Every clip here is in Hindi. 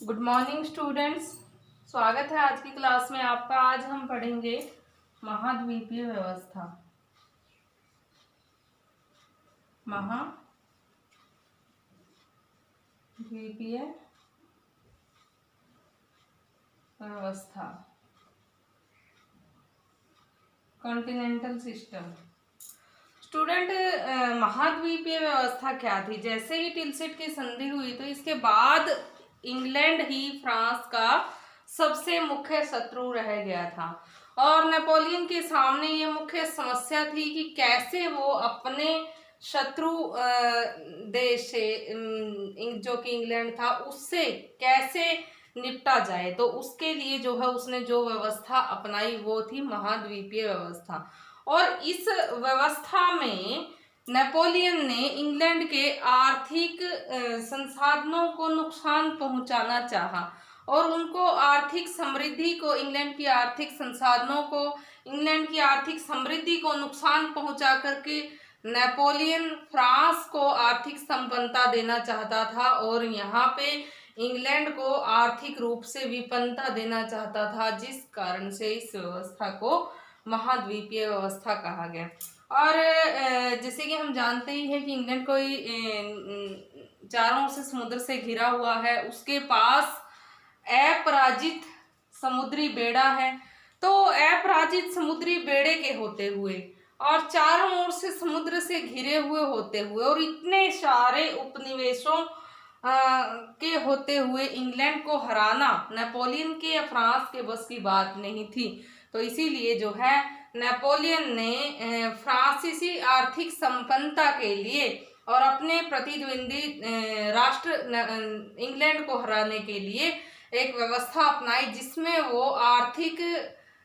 Good morning students. स्वागत है आज की क्लास में आपका। आज हम पढ़ेंगे महाद्वीपीय व्यवस्था। महाद्वीपीय व्यवस्था, कॉन्टिनेंटल सिस्टम। स्टूडेंट, महाद्वीपीय व्यवस्था क्या थी? जैसे ही टिलसिट की संधि हुई तो इसके बाद इंग्लैंड ही फ्रांस का सबसे मुख्य शत्रु रह गया था और नेपोलियन के सामने ये मुख्य समस्या थी कि कैसे वो अपने शत्रु देश से जो कि इंग्लैंड था उससे कैसे निपटा जाए। तो उसके लिए जो है उसने जो व्यवस्था अपनाई वो थी महाद्वीपीय व्यवस्था। और इस व्यवस्था में नेपोलियन ने इंग्लैंड के आर्थिक संसाधनों को नुकसान पहुंचाना चाहा और उनको आर्थिक समृद्धि को, इंग्लैंड की आर्थिक संसाधनों को, इंग्लैंड की आर्थिक समृद्धि को नुकसान पहुंचा करके नेपोलियन फ्रांस को आर्थिक संपन्नता देना चाहता था और यहाँ पे इंग्लैंड को आर्थिक रूप से विपन्नता देना चाहता था, जिस कारण से इस व्यवस्था को महाद्वीपीय व्यवस्था कहा गया। और जैसे कि हम जानते ही हैं कि इंग्लैंड कोई चारों ओर से समुद्र से घिरा हुआ है, उसके पास अपराजित समुद्री बेड़ा है। तो अपराजित समुद्री बेड़े के होते हुए और चारों ओर से समुद्र से घिरे हुए होते हुए और इतने सारे उपनिवेशों के होते हुए इंग्लैंड को हराना नेपोलियन के या फ्रांस के बस की बात नहीं थी। तो इसीलिए जो है नेपोलियन ने फ्रांसीसी आर्थिक संपन्नता के लिए और अपने प्रतिद्वंदी राष्ट्र इंग्लैंड को हराने के लिए एक व्यवस्था अपनाई, जिसमें वो आर्थिक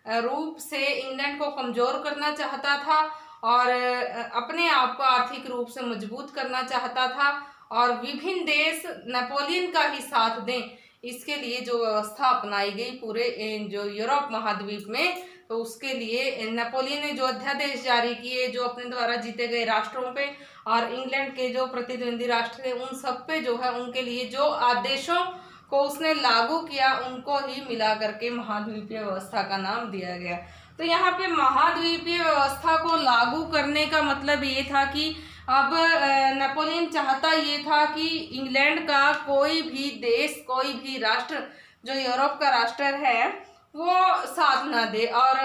रूप से इंग्लैंड को कमजोर करना चाहता था और अपने आप को आर्थिक रूप से मजबूत करना चाहता था और विभिन्न देश नेपोलियन का ही साथ दें, इसके लिए जो व्यवस्था अपनाई गई पूरे जो यूरोप महाद्वीप में। तो उसके लिए नेपोलियन ने जो अध्यादेश जारी किए, जो अपने द्वारा जीते गए राष्ट्रों पे और इंग्लैंड के जो प्रतिद्वंदी राष्ट्र थे उन सब पे जो है उनके लिए जो आदेशों को उसने लागू किया उनको ही मिला करके महाद्वीपीय व्यवस्था का नाम दिया गया। तो यहाँ पे महाद्वीपीय व्यवस्था को लागू करने का मतलब ये था कि अब नेपोलियन चाहता ये था कि इंग्लैंड का कोई भी देश, कोई भी राष्ट्र जो यूरोप का राष्ट्र है वो साथ ना दे और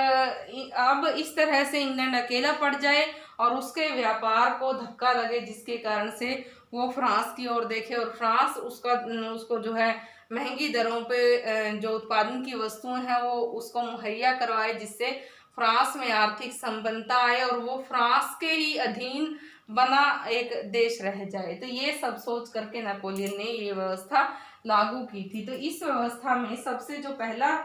अब इस तरह से इंग्लैंड अकेला पड़ जाए और उसके व्यापार को धक्का लगे, जिसके कारण से वो फ्रांस की ओर देखे और फ्रांस उसको जो है महंगी दरों पे जो उत्पादन की वस्तुएं हैं वो उसको मुहैया करवाए, जिससे फ्रांस में आर्थिक संपन्नता आए और वो फ्रांस के ही अधीन बना एक देश रह जाए। तो ये सब सोच करके नेपोलियन ने ये व्यवस्था लागू की थी। तो इस व्यवस्था में सबसे जो पहला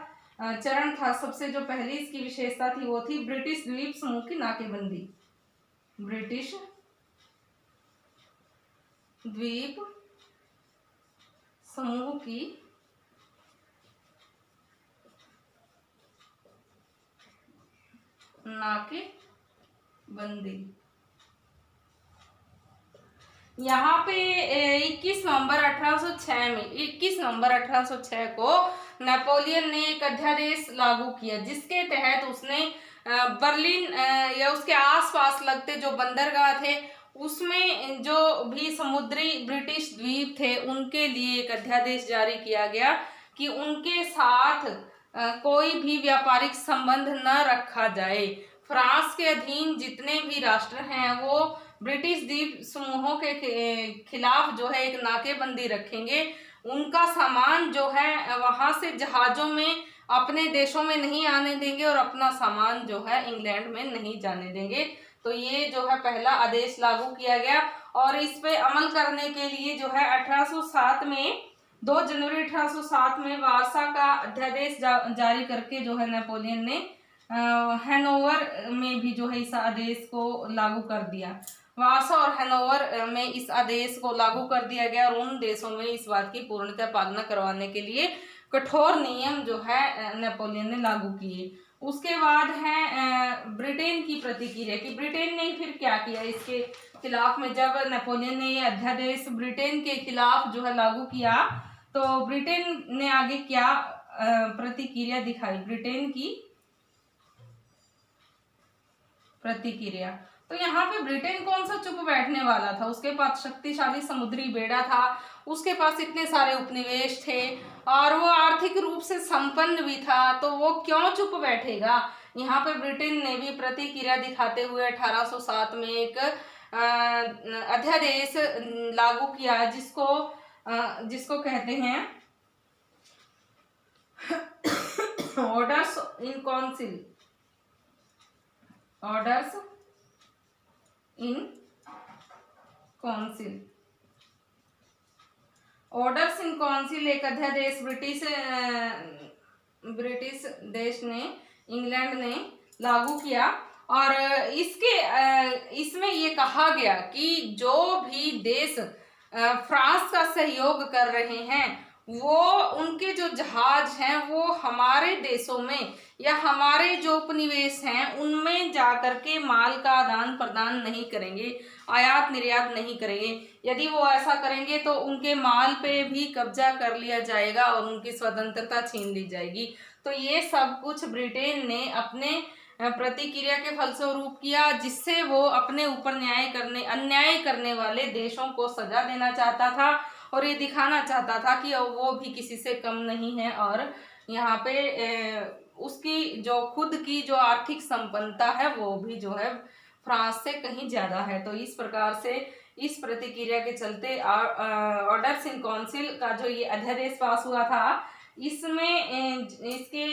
चरण था, सबसे जो पहली इसकी विशेषता थी वो थी ब्रिटिश द्वीप समूह की नाकेबंदी। ब्रिटिश द्वीप समूह की नाकेबंदी। यहाँ पे 21 नवंबर 1806 को नेपोलियन ने एक अध्यादेश लागू किया, जिसके तहत उसने बर्लिन या उसके आसपास लगते जो बंदरगाह थे उसमें जो भी समुद्री ब्रिटिश द्वीप थे उनके लिए एक अध्यादेश जारी किया गया कि उनके साथ कोई भी व्यापारिक संबंध न रखा जाए। फ्रांस के अधीन जितने भी राष्ट्र हैं वो ब्रिटिश द्वीप समूहों के खिलाफ जो है एक नाकेबंदी रखेंगे। उनका सामान जो है वहां से जहाजों में अपने देशों में नहीं आने देंगे और अपना सामान जो है इंग्लैंड में नहीं जाने देंगे। तो ये जो है पहला आदेश लागू किया गया और इस पे अमल करने के लिए जो है 1807 में 2 जनवरी 1807 में वारसा का अध्यादेश जारी करके जो है नेपोलियन ने हैनोवर में भी जो है इस आदेश को लागू कर दिया। वारसा और हैनोवर में इस आदेश को लागू कर दिया गया और उन देशों में इस बात की पूर्णतः पालना करवाने के लिए कठोर नियम जो है नेपोलियन ने लागू किए। उसके बाद है ब्रिटेन की प्रतिक्रिया कि ब्रिटेन ने फिर क्या किया इसके खिलाफ में। जब नेपोलियन ने ये अध्यादेश ब्रिटेन के खिलाफ जो है लागू किया तो ब्रिटेन ने आगे क्या प्रतिक्रिया दिखाई, ब्रिटेन की प्रतिक्रिया। तो यहाँ पे ब्रिटेन कौन सा चुप बैठने वाला था, उसके पास शक्तिशाली समुद्री बेड़ा था, उसके पास इतने सारे उपनिवेश थे और वो आर्थिक रूप से संपन्न भी था, तो वो क्यों चुप बैठेगा। यहाँ पे ब्रिटेन ने भी प्रतिक्रिया दिखाते हुए 1807 में एक अध्यादेश लागू किया जिसको कहते हैं orders in council, orders in council. Orders in council एक अध्यादेश ब्रिटिश देश ने, इंग्लैंड ने लागू किया और इसमें ये कहा गया कि जो भी देश फ्रांस का सहयोग कर रहे हैं वो उनके जो जहाज हैं वो हमारे देशों में या हमारे जो उपनिवेश हैं उनमें जाकर के माल का आदान प्रदान नहीं करेंगे, आयात निर्यात नहीं करेंगे। यदि वो ऐसा करेंगे तो उनके माल पे भी कब्जा कर लिया जाएगा और उनकी स्वतंत्रता छीन ली जाएगी। तो ये सब कुछ ब्रिटेन ने अपने प्रतिक्रिया के फलस्वरूप किया, जिससे वो अपने ऊपर अन्याय करने वाले देशों को सजा देना चाहता था और ये दिखाना चाहता था कि वो भी किसी से कम नहीं है और यहाँ पे उसकी जो खुद की जो आर्थिक संपन्नता है वो भी जो है फ्रांस से कहीं ज़्यादा है। तो इस प्रकार से इस प्रतिक्रिया के चलते ऑर्डर्स इन काउंसिल का जो ये अध्यादेश पास हुआ था, इसमें इसके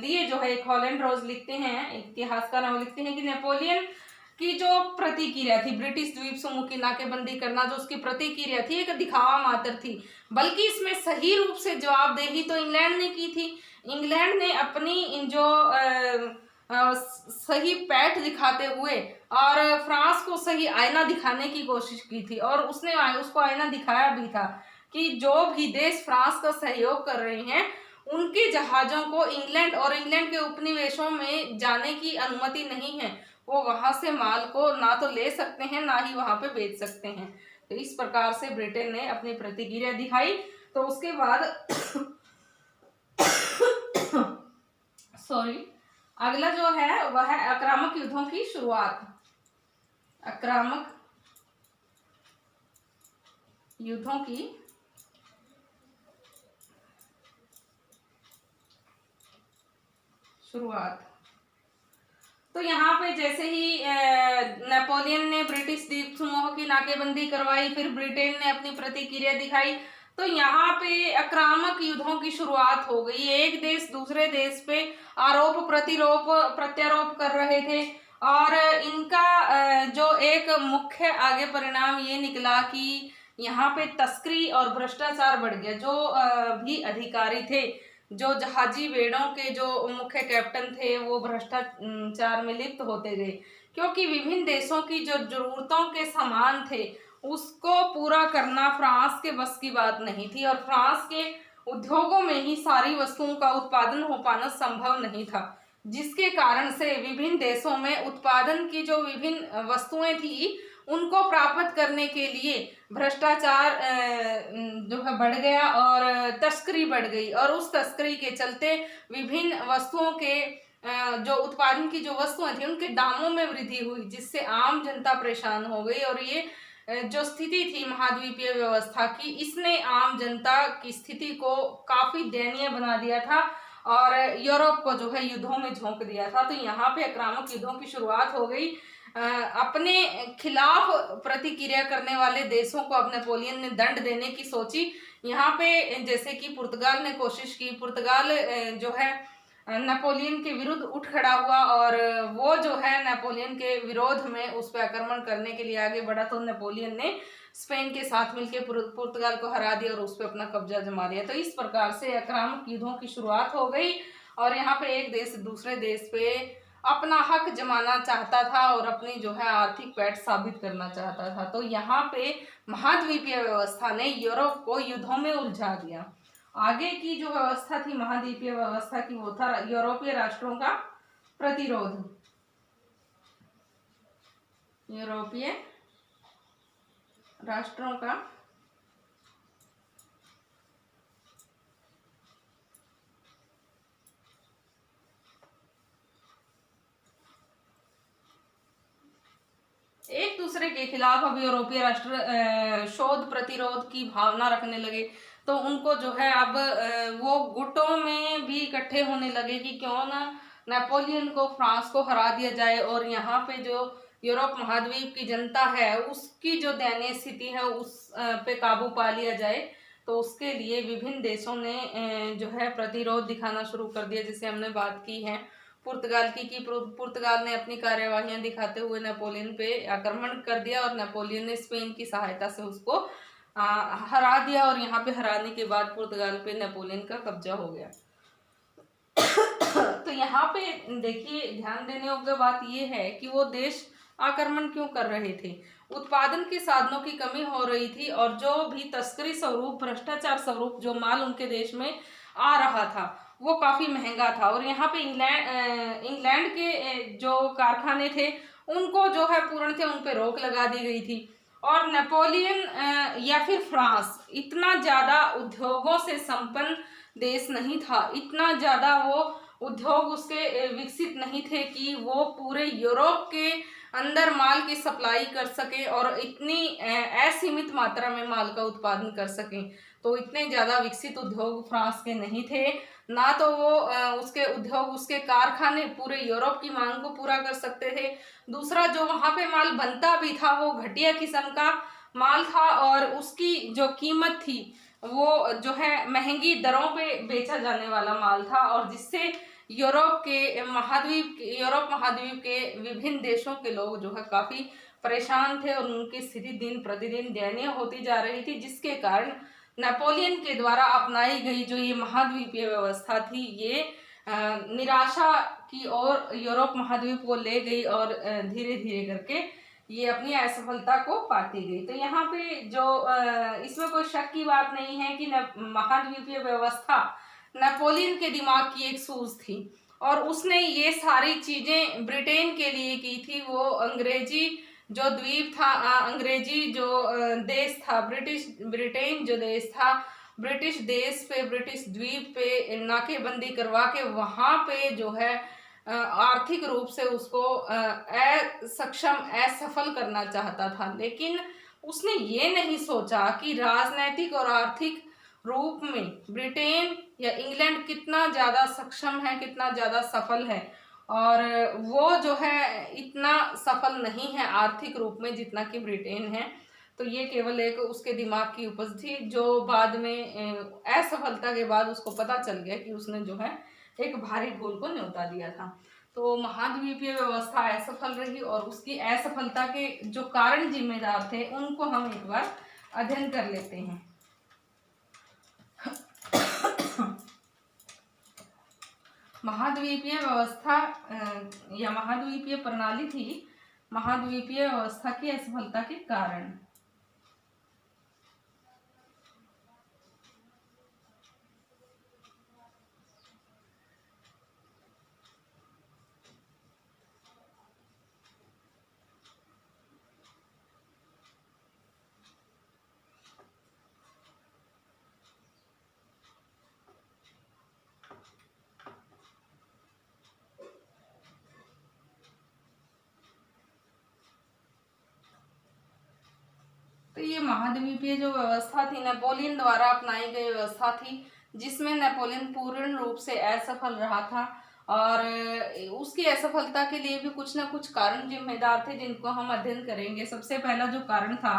लिए जो है हॉलैंड रोज लिखते हैं, इतिहासकार वो लिखते हैं कि नेपोलियन की जो प्रतिक्रिया थी ब्रिटिश द्वीप समूह की नाकेबंदी करना, जो उसकी प्रतिक्रिया थी एक दिखावा मात्र थी, बल्कि इसमें सही रूप से जवाबदेही तो इंग्लैंड ने की थी। इंग्लैंड ने अपनी जो सही पैठ दिखाते हुए और फ्रांस को सही आईना दिखाने की कोशिश की थी और उसने उसको आईना दिखाया भी था कि जो भी देश फ्रांस का सहयोग कर रहे हैं उनके जहाज़ों को इंग्लैंड और इंग्लैंड के उपनिवेशों में जाने की अनुमति नहीं है, वो वहां से माल को ना तो ले सकते हैं ना ही वहां पे बेच सकते हैं। तो इस प्रकार से ब्रिटेन ने अपनी प्रतिक्रिया दिखाई। तो उसके बाद सॉरी, अगला जो है वह है आक्रामक युद्धों की शुरुआत। आक्रामक युद्धों की शुरुआत। तो यहाँ पे जैसे ही नेपोलियन ने ब्रिटिश द्वीप समूह की नाकेबंदी करवाई, फिर ब्रिटेन ने अपनी प्रतिक्रिया दिखाई, तो यहाँ पे आक्रामक युद्धों की शुरुआत हो गई। एक देश दूसरे देश पे आरोप प्रत्यारोप कर रहे थे और इनका जो एक मुख्य आगे परिणाम ये निकला कि यहाँ पे तस्करी और भ्रष्टाचार बढ़ गया। जो भी अधिकारी थे, जो जहाजी बेड़ों के जो मुख्य कैप्टन थे, वो भ्रष्टाचार में लिप्त होते गए, क्योंकि विभिन्न देशों की जो जरूरतों के सामान थे उसको पूरा करना फ्रांस के बस की बात नहीं थी और फ्रांस के उद्योगों में ही सारी वस्तुओं का उत्पादन हो पाना संभव नहीं था, जिसके कारण से विभिन्न देशों में उत्पादन की जो विभिन्न वस्तुएं थी उनको प्राप्त करने के लिए भ्रष्टाचार जो है बढ़ गया और तस्करी बढ़ गई और उस तस्करी के चलते विभिन्न वस्तुओं के जो उत्पादन की जो वस्तुएं थी उनके दामों में वृद्धि हुई, जिससे आम जनता परेशान हो गई और ये जो स्थिति थी महाद्वीपीय व्यवस्था की, इसने आम जनता की स्थिति को काफी दयनीय बना दिया था और यूरोप को जो है युद्धों में झोंक दिया था। तो यहाँ पे आक्रामक युद्धों की शुरुआत हो गई। अपने खिलाफ प्रतिक्रिया करने वाले देशों को अब नेपोलियन ने दंड देने की सोची। यहाँ पे जैसे कि पुर्तगाल ने कोशिश की, पुर्तगाल जो है नेपोलियन के विरुद्ध उठ खड़ा हुआ और वो जो है नेपोलियन के विरोध में उस पर आक्रमण करने के लिए आगे बढ़ा, तो नेपोलियन ने स्पेन के साथ मिलकर पुर्तगाल को हरा दिया और उस पर अपना कब्जा जमा लिया। तो इस प्रकार से आक्रामक युद्धों की शुरुआत हो गई और यहाँ पे एक देश दूसरे देश पे अपना हक जमाना चाहता था और अपनी जो है आर्थिक पैठ साबित करना चाहता था। तो यहाँ पे महाद्वीपीय व्यवस्था ने यूरोप को युद्धों में उलझा दिया। आगे की जो व्यवस्था थी महाद्वीपीय व्यवस्था की, वो था यूरोपीय राष्ट्रों का प्रतिरोध। यूरोपीय राष्ट्रों का के खिलाफ अब यूरोपीय राष्ट्र शोध प्रतिरोध की भावना रखने लगे। तो उनको जो है अब वो गुटों में भी इकट्ठे होने लगे कि क्यों ना नेपोलियन को, फ्रांस को हरा दिया जाए और यहाँ पे जो यूरोप महाद्वीप की जनता है उसकी जो दयनीय स्थिति है उस पे काबू पा लिया जाए। तो उसके लिए विभिन्न देशों ने जो है प्रतिरोध दिखाना शुरू कर दिया, जिसे हमने बात की है पुर्तगाल की, कि पुर्तगाल ने अपनी कार्यवाहियां दिखाते हुए नेपोलियन पे आक्रमण कर दिया और नेपोलियन ने स्पेन की सहायता से उसको हरा दिया और यहाँ पे हराने के बाद पुर्तगाल पे नेपोलियन का कब्जा हो गया। तो यहाँ पे देखिए ध्यान देने योग्य बात यह है कि वो देश आक्रमण क्यों कर रहे थे। उत्पादन के साधनों की कमी हो रही थी और जो भी तस्करी स्वरूप, भ्रष्टाचार स्वरूप जो माल उनके देश में आ रहा था वो काफ़ी महंगा था। और यहाँ पे इंग्लैंड के जो कारखाने थे उनको जो है पूर्णतः उन पे रोक लगा दी गई थी। और नेपोलियन या फिर फ्रांस इतना ज़्यादा उद्योगों से संपन्न देश नहीं था, इतना ज़्यादा वो उद्योग उसके विकसित नहीं थे कि वो पूरे यूरोप के अंदर माल की सप्लाई कर सके और इतनी असीमित मात्रा में माल का उत्पादन कर सकें। तो इतने ज़्यादा विकसित उद्योग फ्रांस के नहीं थे, ना तो वो उसके उद्योग, उसके कारखाने पूरे यूरोप की मांग को पूरा कर सकते थे। दूसरा, जो वहाँ पे माल बनता भी था वो घटिया किस्म का माल था और उसकी जो कीमत थी वो जो है महंगी दरों पे बेचा जाने वाला माल था, और जिससे यूरोप महाद्वीप के विभिन्न देशों के लोग जो है काफ़ी परेशान थे और उनकी स्थिति दिन प्रतिदिन दयनीय होती जा रही थी, जिसके कारण नेपोलियन के द्वारा अपनाई गई जो ये महाद्वीपीय व्यवस्था थी ये निराशा की ओर यूरोप महाद्वीप को ले गई और धीरे धीरे करके ये अपनी असफलता को पाती गई। तो यहाँ पे जो इसमें कोई शक की बात नहीं है कि महाद्वीपीय व्यवस्था नेपोलियन के दिमाग की एक सूझ थी और उसने ये सारी चीज़ें ब्रिटेन के लिए की थी। वो अंग्रेजी जो द्वीप था, अंग्रेजी जो देश था, ब्रिटेन जो देश था, ब्रिटिश देश पे, ब्रिटिश द्वीप पे नाकेबंदी करवा के वहाँ पे जो है आर्थिक रूप से उसको असफल करना चाहता था। लेकिन उसने ये नहीं सोचा कि राजनैतिक और आर्थिक रूप में ब्रिटेन या इंग्लैंड कितना ज़्यादा सक्षम है, कितना ज़्यादा सफल है, और वो जो है इतना सफल नहीं है आर्थिक रूप में जितना कि ब्रिटेन है। तो ये केवल एक उसके दिमाग की उपज थी जो बाद में असफलता के बाद उसको पता चल गया कि उसने जो है एक भारी भूल को न्योता दिया था। तो महाद्वीपीय व्यवस्था असफल रही और उसकी असफलता के जो कारण जिम्मेदार थे उनको हम एक बार अध्ययन कर लेते हैं। महाद्वीपीय व्यवस्था या महाद्वीपीय प्रणाली थी महाद्वीपीय व्यवस्था की असफलता के कारण। तो ये महाद्वीपीय जो व्यवस्था थी नेपोलियन द्वारा अपनाई गई व्यवस्था थी, जिसमें नेपोलियन पूर्ण रूप से असफल रहा था और उसकी असफलता के लिए भी कुछ ना कुछ कारण जिम्मेदार थे जिनको हम अध्ययन करेंगे। सबसे पहला जो कारण था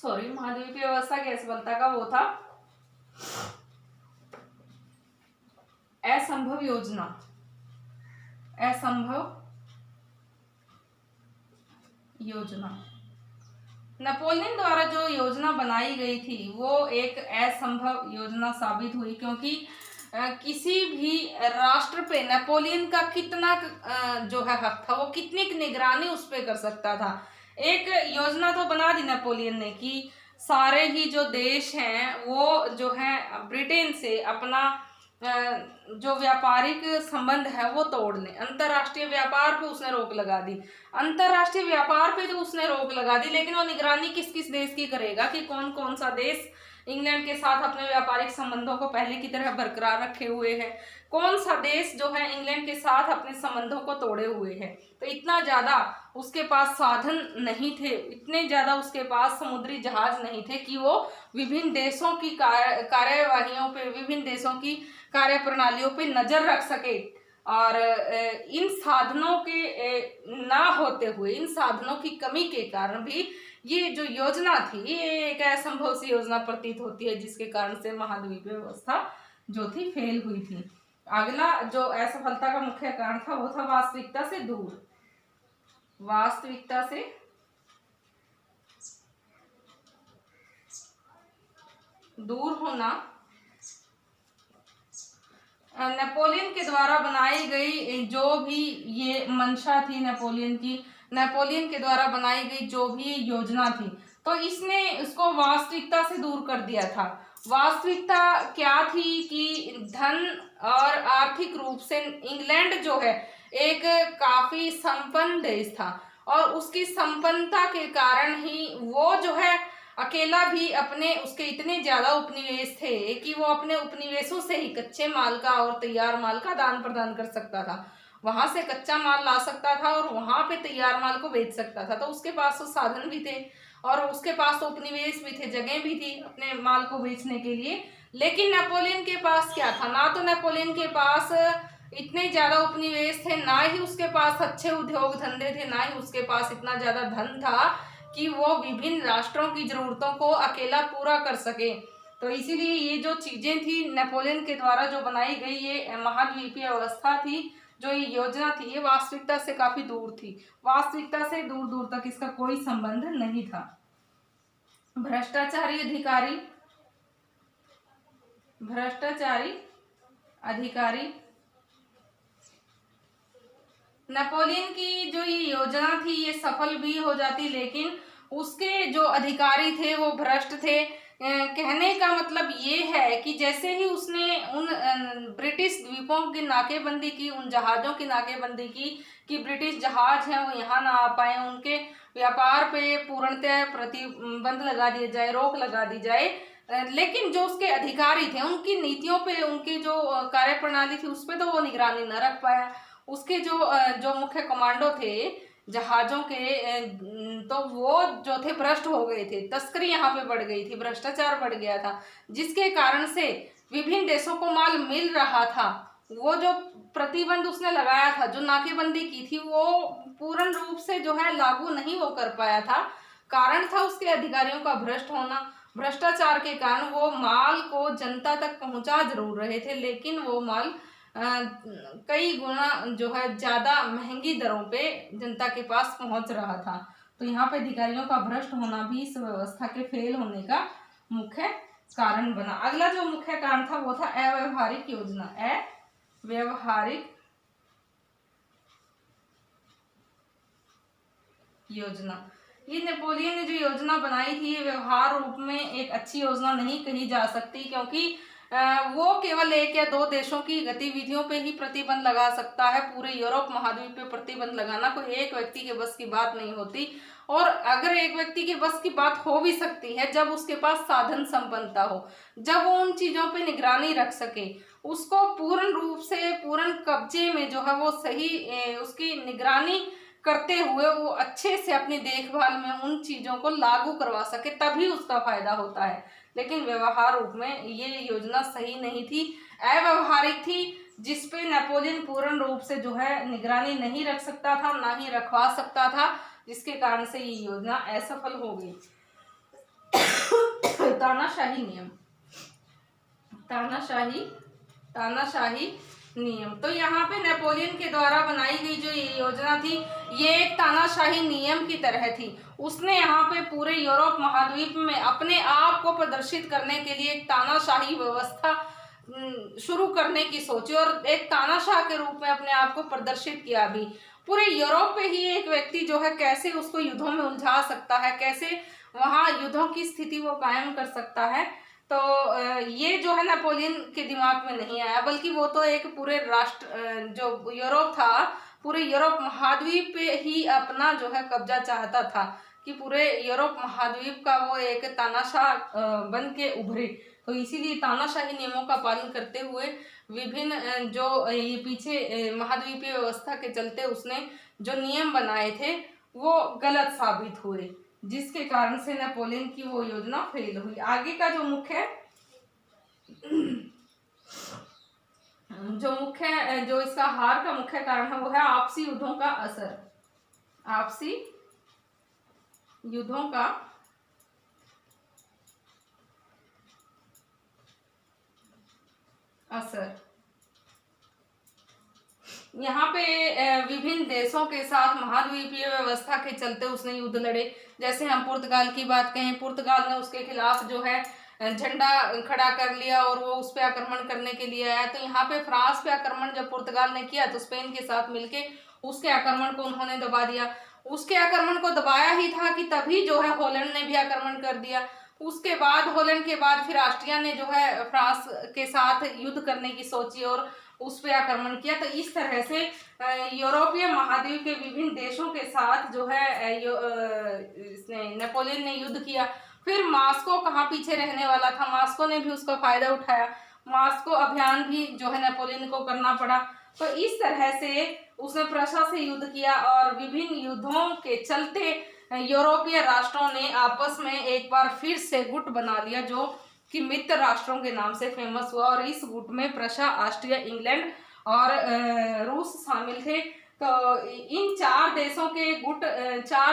महाद्वीपीय व्यवस्था की असफलता का, वो था असंभव योजना। नेपोलियन द्वारा जो योजना बनाई गई थी वो एक असंभव योजना साबित हुई, क्योंकि किसी भी राष्ट्र पे नेपोलियन का कितना जो है हक था, वो कितनी निगरानी उस पर कर सकता था। एक योजना तो बना दी नेपोलियन ने कि सारे ही जो देश हैं वो जो है ब्रिटेन से अपना जो व्यापारिक संबंध है वो तोड़ लें। अंतर्राष्ट्रीय व्यापार पे उसने रोक लगा दी। अंतर्राष्ट्रीय व्यापार पे तो उसने रोक लगा दी, लेकिन वो निगरानी किस किस देश की करेगा कि कौन कौन सा देश इंग्लैंड के साथ अपने व्यापारिक संबंधों को पहले की तरह बरकरार रखे हुए है, कौन सा देश जो है इंग्लैंड के साथ अपने संबंधों को तोड़े हुए है। तो इतना ज़्यादा उसके पास साधन नहीं थे, इतने ज़्यादा उसके पास समुद्री जहाज नहीं थे कि वो विभिन्न देशों की कार्यवाहियों पे, विभिन्न देशों की कार्य प्रणालियों पे नज़र रख सके। और इन साधनों के ना होते हुए, इन साधनों की कमी के कारण भी ये जो योजना थी ये एक असंभव सी योजना प्रतीत होती है, जिसके कारण से महाद्वीपीय व्यवस्था जो थी फेल हुई थी। अगला जो असफलता का मुख्य कारण था वो था वास्तविकता से दूर, वास्तविकता से दूर होना। नेपोलियन के द्वारा बनाई गई जो भी ये मंशा थी नेपोलियन की, नेपोलियन के द्वारा बनाई गई जो भी ये योजना थी, तो इसने उसको वास्तविकता से दूर कर दिया था। वास्तविकता क्या थी कि धन और आर्थिक रूप से इंग्लैंड जो है एक काफी संपन्न देश था, और उसकी संपन्नता के कारण ही वो जो है अकेला भी अपने, उसके इतने ज्यादा उपनिवेश थे कि वो अपने उपनिवेशों से ही कच्चे माल का और तैयार माल का आदान प्रदान कर सकता था। वहां से कच्चा माल ला सकता था और वहां पे तैयार माल को बेच सकता था। तो उसके पास तो साधन भी थे और उसके पास तो उपनिवेश भी थे, जगह भी थी अपने माल को बेचने के लिए। लेकिन नेपोलियन के पास क्या था? ना तो नेपोलियन के पास इतने ज्यादा उपनिवेश थे, ना ही उसके पास अच्छे उद्योग धंधे थे, ना ही उसके पास इतना ज्यादा धन था कि वो विभिन्न राष्ट्रों की जरूरतों को अकेला पूरा कर सके। तो इसीलिए ये जो चीजें थी नेपोलियन के द्वारा जो बनाई गई ये महाद्वीपीय व्यवस्था थी, जो ये योजना थी, ये वास्तविकता से काफी दूर थी। वास्तविकता से दूर दूर तक इसका कोई संबंध नहीं था। भ्रष्टाचारी अधिकारी, भ्रष्टाचारी अधिकारी, नेपोलियन की जो ये योजना थी ये सफल भी हो जाती, लेकिन उसके जो अधिकारी थे वो भ्रष्ट थे। कहने का मतलब ये है कि जैसे ही उसने उन ब्रिटिश द्वीपों की नाकेबंदी की, उन जहाज़ों की नाकेबंदी की कि ब्रिटिश जहाज हैं वो यहाँ ना आ पाए, उनके व्यापार पे पूर्णतः प्रतिबंध लगा दिया जाए, रोक लगा दी जाए, लेकिन जो उसके अधिकारी थे उनकी नीतियों पे, उनकी जो कार्यप्रणाली थी उस पर तो वो निगरानी न रख पाया। उसके जो मुख्य कमांडो थे जहाजों के, तो वो जो थे भ्रष्ट हो गए थे, तस्करी यहाँ पे बढ़ गई थी, भ्रष्टाचार बढ़ गया था, जिसके कारण से विभिन्न देशों को माल मिल रहा था, वो जो प्रतिबंध उसने लगाया था, जो नाकेबंदी की थी, वो पूर्ण रूप से जो है लागू नहीं वो कर पाया था। कारण था उसके अधिकारियों का भ्रष्ट होना। भ्रष्टाचार के कारण वो माल को जनता तक पहुंचा जरूर रहे थे, लेकिन वो माल कई गुना जो है ज्यादा महंगी दरों पे जनता के पास पहुंच रहा था। तो यहाँ पे अधिकारियों का भ्रष्ट होना भी इस व्यवस्था के फेल होने का मुख्य कारण बना। अगला जो मुख्य कारण था वो था अव्यवहारिक योजना। अव्यवहारिक योजना, ये नेपोलियन ने जो योजना बनाई थी ये व्यवहार रूप में एक अच्छी योजना नहीं कही जा सकती, क्योंकि वो केवल एक या दो देशों की गतिविधियों पे ही प्रतिबंध लगा सकता है। पूरे यूरोप महाद्वीप पे प्रतिबंध लगाना कोई एक व्यक्ति के बस की बात नहीं होती, और अगर एक व्यक्ति के बस की बात हो भी सकती है जब उसके पास साधन संपन्नता हो, जब वो उन चीजों पे निगरानी रख सके, उसको पूर्ण रूप से पूर्ण कब्जे में जो है वो सही उसकी निगरानी करते हुए वो अच्छे से अपनी देखभाल में उन चीजों को लागू करवा सके, तभी उसका फायदा होता है। लेकिन व्यवहार रूप में ये योजना सही नहीं थी, अव्यवहारिक थी, जिसपे नेपोलियन पूर्ण रूप से जो है निगरानी नहीं रख सकता था, ना ही रखवा सकता था, जिसके कारण से ये योजना असफल हो गई। तानाशाही नियम, तानाशाही नियम, तो यहाँ पे नेपोलियन के द्वारा बनाई गई जो ये योजना थी ये एक तानाशाही नियम की तरह थी। उसने यहाँ पे पूरे यूरोप महाद्वीप में अपने आप को प्रदर्शित करने के लिए एक तानाशाही व्यवस्था शुरू करने की सोची, और एक तानाशाह के रूप में अपने आप को प्रदर्शित किया भी। पूरे यूरोप पे ही एक व्यक्ति जो है कैसे उसको युद्धों में उलझा सकता है, कैसे वहाँ युद्धों की स्थिति वो कायम कर सकता है, तो ये जो है नेपोलियन के दिमाग में नहीं आया, बल्कि वो तो एक पूरे राष्ट्र जो यूरोप था, पूरे यूरोप महाद्वीप पे ही अपना जो है कब्जा चाहता था कि पूरे यूरोप महाद्वीप का वो एक तानाशाह बन के उभरे। तो इसीलिए तानाशाही नियमों का पालन करते हुए विभिन्न जो ये पीछे महाद्वीपीय व्यवस्था के चलते उसने जो नियम बनाए थे वो गलत साबित हुए, जिसके कारण से नेपोलियन की वो योजना फेल हुई। आगे का जो मुख्य जो इसका हार का मुख्य कारण है वो है आपसी युद्धों का असर। आपसी युद्धों का असर। यहाँ पे विभिन्न देशों के साथ महाद्वीपीय व्यवस्था के चलते उसने युद्ध लड़े। जैसे हम पुर्तगाल की बात कहें, पुर्तगाल ने उसके खिलाफ जो है झंडा खड़ा कर लिया और वो उस पर आक्रमण करने के लिए आया। तो यहाँ पे फ्रांस पे आक्रमण जब पुर्तगाल ने किया तो स्पेन के साथ मिलके उसके आक्रमण को उन्होंने दबा दिया। उसके आक्रमण को दबाया ही था कि तभी जो है हॉलैंड ने भी आक्रमण कर दिया। उसके बाद हॉलैंड के बाद फिर ऑस्ट्रिया ने जो है फ्रांस के साथ युद्ध करने की सोची और उस पर आक्रमण किया। तो इस तरह से यूरोपीय महाद्वीप के विभिन्न देशों के साथ जो है इसने नेपोलियन ने युद्ध किया। फिर मास्को कहाँ पीछे रहने वाला था, मास्को ने भी उसका फायदा उठाया। मास्को अभियान भी जो है नेपोलियन को करना पड़ा। तो इस तरह से उसने प्रशा से युद्ध किया और विभिन्न युद्धों के चलते यूरोपीय राष्ट्रों ने आपस में एक बार फिर से गुट बना लिया, जो कि मित्र राष्ट्रों के नाम से फेमस हुआ। और इस गुट में प्रशा, ऑस्ट्रिया, इंग्लैंड और रूस शामिल थे। तो इन चार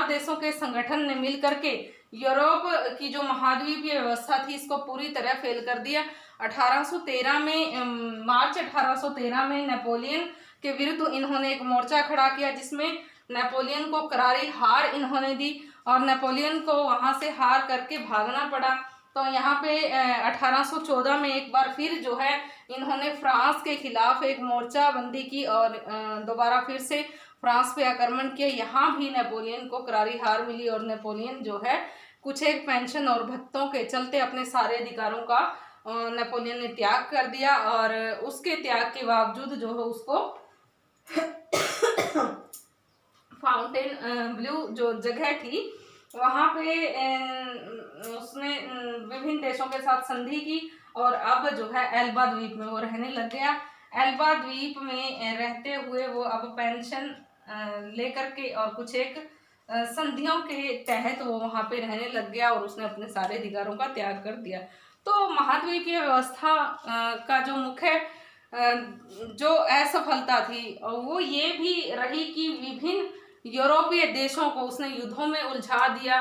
देशों के संगठन ने मिल करके यूरोप की जो महाद्वीपीय व्यवस्था थी इसको पूरी तरह फेल कर दिया। 1813 में मार्च 1813 में नेपोलियन के विरुद्ध इन्होंने एक मोर्चा खड़ा किया, जिसमें नेपोलियन को करारी हार इन्होंने दी और नेपोलियन को वहां से हार करके भागना पड़ा। तो यहाँ पे 1814 में एक बार फिर जो है इन्होंने फ्रांस के खिलाफ एक मोर्चाबंदी की और दोबारा फिर से फ्रांस पे आक्रमण किया। यहाँ भी नेपोलियन को करारी हार मिली और नेपोलियन जो है कुछ एक पेंशन और भत्तों के चलते अपने सारे अधिकारों का नेपोलियन ने त्याग कर दिया। और उसके त्याग के बावजूद जो है उसको फाउंटेन ब्लू जो जगह थी वहाँ पे उसने विभिन्न देशों के साथ संधि की और अब जो है एल्बा द्वीप में वो रहने लग गया। एल्बा द्वीप में रहते हुए वो अब पेंशन लेकर के और कुछ एक संधियों के तहत वो वहाँ पे रहने लग गया और उसने अपने सारे अधिकारों का त्याग कर दिया। तो महाद्वीपीय व्यवस्था का जो मुख्य जो असफलता थी वो ये भी रही कि विभिन्न यूरोपीय देशों को उसने युद्धों में उलझा दिया।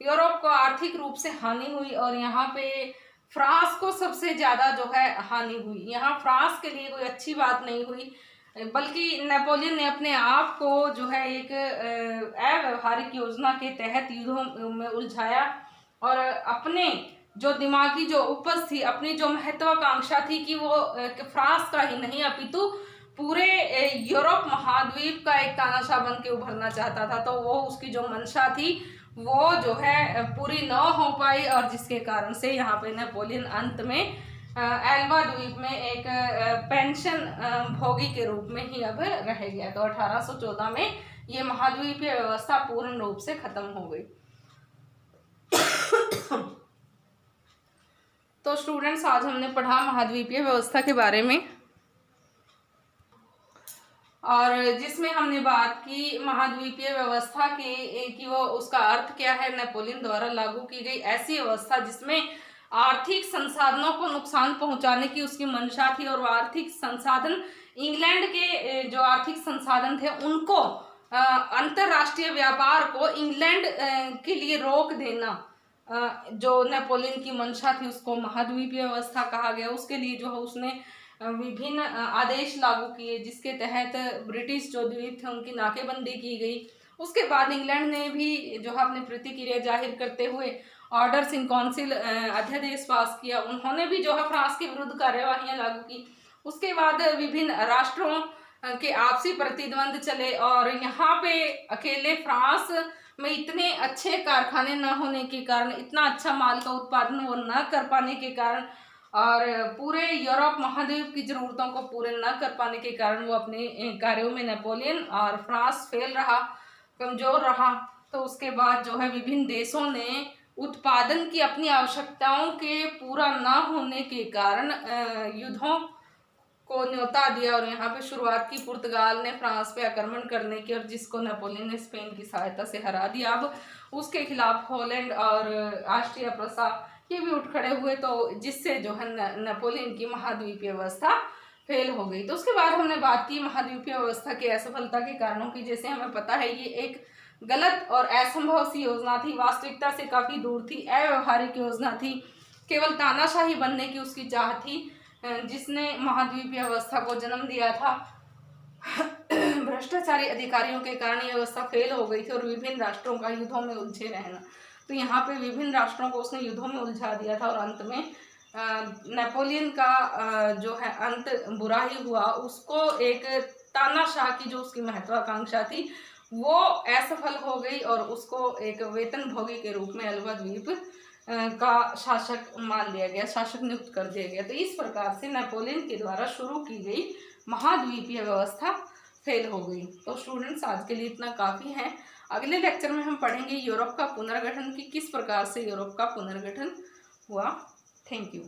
यूरोप को आर्थिक रूप से हानि हुई और यहाँ पे फ्रांस को सबसे ज़्यादा जो है हानि हुई। यहाँ फ्रांस के लिए कोई अच्छी बात नहीं हुई, बल्कि नेपोलियन ने अपने आप को जो है एक अव्यवहारिक योजना के तहत युद्धों में उलझाया और अपने जो दिमागी जो उपज थी, अपनी जो महत्वाकांक्षा थी कि वो फ्रांस का ही नहीं अपितु पूरे यूरोप महाद्वीप का एक तानाशाह बन के उभरना चाहता था। तो वो उसकी जो मंशा थी वो जो है पूरी न हो पाई और जिसके कारण से यहाँ पे नेपोलियन अंत में एल्बा द्वीप में एक पेंशन भोगी के रूप में ही अब रह गया। तो 1814 में ये महाद्वीपीय व्यवस्था पूर्ण रूप से खत्म हो गई। तो स्टूडेंट्स, आज हमने पढ़ा महाद्वीपीय व्यवस्था के बारे में और जिसमें हमने बात की महाद्वीपीय व्यवस्था कि वो उसका अर्थ क्या है। नेपोलियन द्वारा लागू की गई ऐसी व्यवस्था जिसमें आर्थिक संसाधनों को नुकसान पहुंचाने की उसकी मंशा थी और वो आर्थिक संसाधन इंग्लैंड के जो आर्थिक संसाधन थे उनको अंतरराष्ट्रीय व्यापार को इंग्लैंड के लिए रोक देना, जो नेपोलियन की मंशा थी उसको महाद्वीपीय व्यवस्था कहा गया। उसके लिए जो है उसने विभिन्न आदेश लागू किए, जिसके तहत ब्रिटिश जो द्वीप थे उनकी नाकेबंदी की गई। उसके बाद इंग्लैंड ने भी जो है अपनी प्रतिक्रिया जाहिर करते हुए ऑर्डर्स इन काउंसिल अध्यादेश पास किया। उन्होंने भी जो है फ्रांस के विरुद्ध कार्यवाहियां लागू की। उसके बाद विभिन्न राष्ट्रों के आपसी प्रतिद्वंद चले और यहाँ पे अकेले फ्रांस में इतने अच्छे कारखाने न होने के कारण, इतना अच्छा माल का उत्पादन वो न कर पाने के कारण और पूरे यूरोप महाद्वीप की ज़रूरतों को पूरे न कर पाने के कारण वो अपने कार्यों में नेपोलियन और फ्रांस फेल रहा, कमज़ोर रहा। तो उसके बाद जो है विभिन्न देशों ने उत्पादन की अपनी आवश्यकताओं के पूरा न होने के कारण युद्धों को न्योता दिया और यहाँ पे शुरुआत की पुर्तगाल ने फ्रांस पे आक्रमण करने की, और जिसको नेपोलियन ने स्पेन की सहायता से हरा दिया। अब उसके खिलाफ हॉलैंड और ऑस्ट्रिया प्रसा ये भी उठ खड़े हुए, तो जिससे जो है नेपोलियन की महाद्वीपीय व्यवस्था फेल हो गई। तो उसके बाद हमने बात की महाद्वीपीय व्यवस्था की असफलता के कारणों की। जैसे हमें पता है ये एक गलत और असंभव सी योजना थी, वास्तविकता से काफ़ी दूर थी, अव्यवहारिक योजना थी, केवल तानाशाही बनने की उसकी चाह थी, जिसने महाद्वीपीय व्यवस्था को जन्म दिया था। भ्रष्टाचारी अधिकारियों के कारण ये व्यवस्था फेल हो गई थी और विभिन्न राष्ट्रों का युद्धों में उलझे रहना। तो यहाँ पे विभिन्न राष्ट्रों को उसने युद्धों में उलझा दिया था और अंत में नेपोलियन का जो है अंत बुरा ही हुआ। उसको एक तानाशाह की जो उसकी महत्वाकांक्षा थी वो असफल हो गई और उसको एक वेतनभोगी के रूप में एल्बा द्वीप का शासक मान लिया गया, शासक नियुक्त कर दिया गया। तो इस प्रकार से नेपोलियन के द्वारा शुरू की गई महाद्वीपीय व्यवस्था फेल हो गई। तो स्टूडेंट्स आज के लिए इतना काफ़ी है। अगले लेक्चर में हम पढ़ेंगे यूरोप का पुनर्गठन की किस प्रकार से यूरोप का पुनर्गठन हुआ। Thank you.